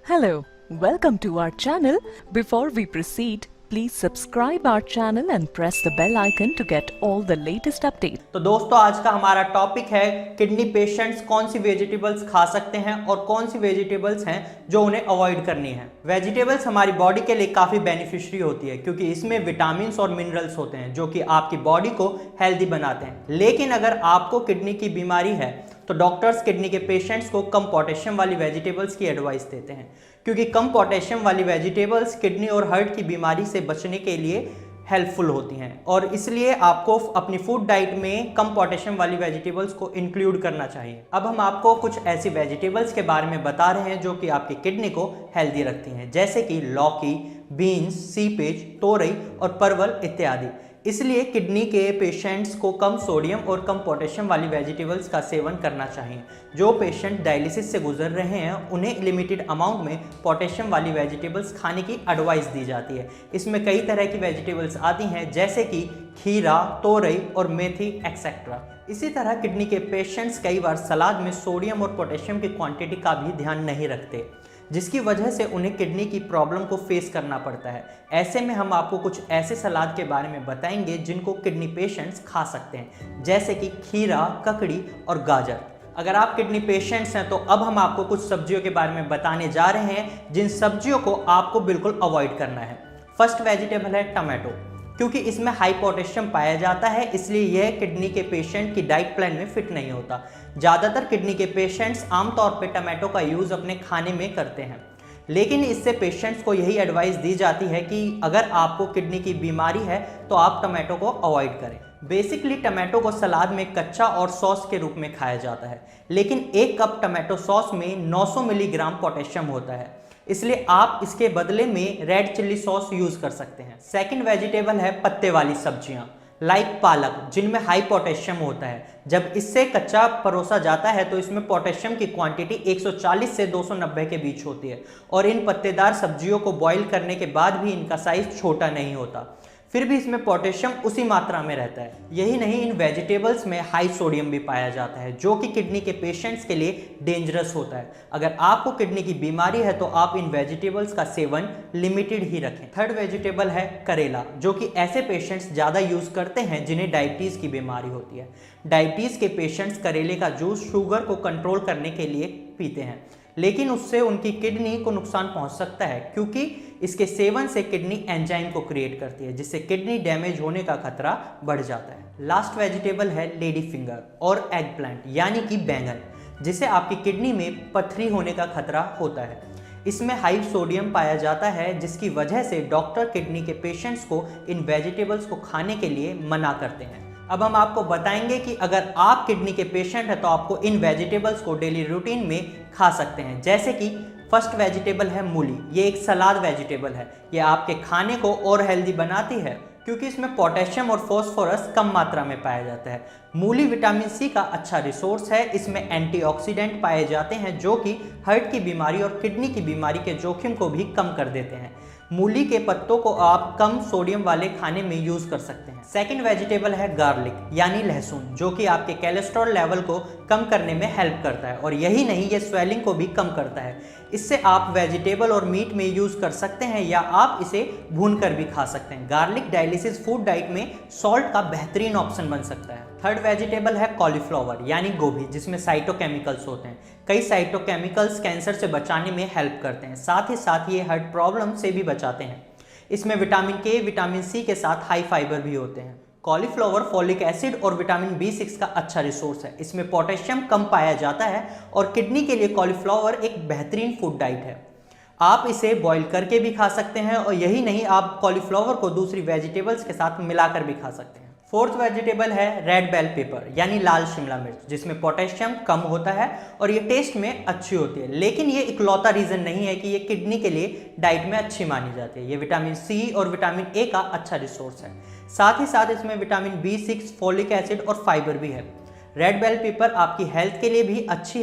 Hello, welcome to our channel. Before we proceed, please subscribe our channel and press the bell icon to get all the latest updates. तो दोस्तों आज का हमारा topic है kidney patients कौन सी vegetables खा सकते हैं और कौन सी वेजिटेबल्स हैं जो उन्हें अवॉइड करनी है। वेजिटेबल्स हमारी बॉडी के लिए काफ़ी बेनिफिशियरी होती है क्योंकि इसमें विटामिन्स और मिनरल्स होते हैं जो कि आपकी बॉडी को हेल्दी बनाते हैं। लेकिन अगर आपको किडनी की बीमारी है तो डॉक्टर्स किडनी के पेशेंट्स को कम पोटेशियम वाली वेजिटेबल्स की एडवाइस देते हैं क्योंकि कम पोटेशियम वाली वेजिटेबल्स किडनी और हार्ट की बीमारी से बचने के लिए हेल्पफुल होती हैं और इसलिए आपको अपनी फूड डाइट में कम पोटेशियम वाली वेजिटेबल्स को इंक्लूड करना चाहिए। अब हम आपको कुछ ऐसी वेजिटेबल्स के बारे में बता रहे हैं जो कि आपकी किडनी को हेल्दी रखती हैं, जैसे कि लौकी, बीन्स, सीपेज, तोरई और परवल इत्यादि। इसलिए किडनी के पेशेंट्स को कम सोडियम और कम पोटेशियम वाली वेजिटेबल्स का सेवन करना चाहिए। जो पेशेंट डायलिसिस से गुजर रहे हैं उन्हें लिमिटेड अमाउंट में पोटेशियम वाली वेजिटेबल्स खाने की एडवाइस दी जाती है। इसमें कई तरह की वेजिटेबल्स आती हैं जैसे कि खीरा, तोरई और मेथी एक्सेट्रा। इसी तरह किडनी के पेशेंट्स कई बार सलाद में सोडियम और पोटेशियम की क्वांटिटी का भी ध्यान नहीं रखते, जिसकी वजह से उन्हें किडनी की प्रॉब्लम को फेस करना पड़ता है। ऐसे में हम आपको कुछ ऐसे सलाद के बारे में बताएंगे जिनको किडनी पेशेंट्स खा सकते हैं, जैसे कि खीरा, ककड़ी और गाजर। अगर आप किडनी पेशेंट्स हैं तो अब हम आपको कुछ सब्जियों के बारे में बताने जा रहे हैं जिन सब्जियों को आपको बिल्कुल अवॉइड करना है। फर्स्ट वेजिटेबल है टमाटो। क्योंकि इसमें हाई पोटेशियम पाया जाता है इसलिए यह किडनी के पेशेंट की डाइट प्लान में फिट नहीं होता। ज़्यादातर किडनी के पेशेंट्स आमतौर पर टमाटो का यूज़ अपने खाने में करते हैं, लेकिन इससे पेशेंट्स को यही एडवाइस दी जाती है कि अगर आपको किडनी की बीमारी है तो आप टमाटो को अवॉइड करें। बेसिकली टमाटो को सलाद में कच्चा और सॉस के रूप में खाया जाता है, लेकिन एक कप टमाटो सॉस में 900 मिलीग्राम पोटेशियम होता है, इसलिए आप इसके बदले में रेड चिल्ली सॉस यूज कर सकते हैं। सेकंड वेजिटेबल है पत्ते वाली सब्जियां लाइक पालक, जिनमें हाई पोटेशियम होता है। जब इससे कच्चा परोसा जाता है तो इसमें पोटेशियम की क्वांटिटी 140 से 290 के बीच होती है और इन पत्तेदार सब्जियों को बॉईल करने के बाद भी इनका साइज छोटा नहीं होता, फिर भी इसमें पोटेशियम उसी मात्रा में रहता है। यही नहीं, इन वेजिटेबल्स में हाई सोडियम भी पाया जाता है जो कि किडनी के पेशेंट्स के लिए डेंजरस होता है। अगर आपको किडनी की बीमारी है तो आप इन वेजिटेबल्स का सेवन लिमिटेड ही रखें। थर्ड वेजिटेबल है करेला, जो कि ऐसे पेशेंट्स ज़्यादा यूज़ करते हैं जिन्हें डायबिटीज़ की बीमारी होती है। डायबिटीज़ के पेशेंट्स करेले का जूस शुगर को कंट्रोल करने के लिए पीते हैं, लेकिन उससे उनकी किडनी को नुकसान पहुंच सकता है क्योंकि इसके सेवन से किडनी एंजाइम को क्रिएट करती है, जिससे किडनी डैमेज होने का खतरा बढ़ जाता है। लास्ट वेजिटेबल है लेडी फिंगर और एग प्लांट यानी कि बैंगन, जिसे आपकी किडनी में पथरी होने का खतरा होता है। इसमें हाई सोडियम पाया जाता है, जिसकी वजह से डॉक्टर किडनी के पेशेंट्स को इन वेजिटेबल्स को खाने के लिए मना करते हैं। अब हम आपको बताएंगे कि अगर आप किडनी के पेशेंट हैं तो आपको इन वेजिटेबल्स को डेली रूटीन में खा सकते हैं, जैसे कि फर्स्ट वेजिटेबल है मूली। ये एक सलाद वेजिटेबल है। ये आपके खाने को और हेल्दी बनाती है क्योंकि इसमें पोटेशियम और फास्फोरस कम मात्रा में पाया जाता है। मूली विटामिन सी का अच्छा रिसोर्स है। इसमें एंटीऑक्सीडेंट पाए जाते हैं जो कि हार्ट की बीमारी और किडनी की बीमारी के जोखिम को भी कम कर देते हैं। मूली के पत्तों को आप कम सोडियम वाले खाने में यूज कर सकते हैं। सेकंड वेजिटेबल है गार्लिक यानी लहसुन, जो कि आपके कोलेस्ट्रॉल लेवल को कम करने में हेल्प करता है और यही नहीं, ये स्वेलिंग को भी कम करता है। इससे आप वेजिटेबल और मीट में यूज कर सकते हैं या आप इसे भूनकर भी खा सकते हैं। गार्लिक डायलिसिस फूड डाइट में सॉल्ट का बेहतरीन ऑप्शन बन सकता है। थर्ड वेजिटेबल है कॉलीफ्लावर यानी गोभी, जिसमें साइटोकेमिकल्स होते हैं। कई साइटोकेमिकल्स कैंसर से बचाने में हेल्प करते हैं, साथ ही साथ ये हार्ट प्रॉब्लम से भी बचाते हैं। इसमें विटामिन के, विटामिन सी के साथ हाई फाइबर भी होते हैं। कॉलीफ्लावर फॉलिक एसिड और विटामिन B6 का अच्छा रिसोर्स है। इसमें पोटेशियम कम पाया जाता है और किडनी के लिए कॉलीफ्लावर एक बेहतरीन फूड डाइट है। आप इसे बॉईल करके भी खा सकते हैं और यही नहीं, आप कॉलीफ्लावर को दूसरी वेजिटेबल्स के साथ मिलाकर भी खा सकते हैं। फोर्थ वेजिटेबल है रेड बेल पेपर यानी लाल शिमला मिर्च, जिसमें पोटेशियम कम होता है और ये टेस्ट में अच्छी होती है, लेकिन ये इकलौता रीज़न नहीं है कि ये किडनी के लिए डाइट में अच्छी मानी जाती है। ये विटामिन सी और विटामिन ए का अच्छा रिसोर्स है। साथ ही साथ इसमें विटामिन B6, फोलिक एसिड और फाइबर भी है। रेड बेल पेपर आपकी हेल्थ के लिए भी अच्छी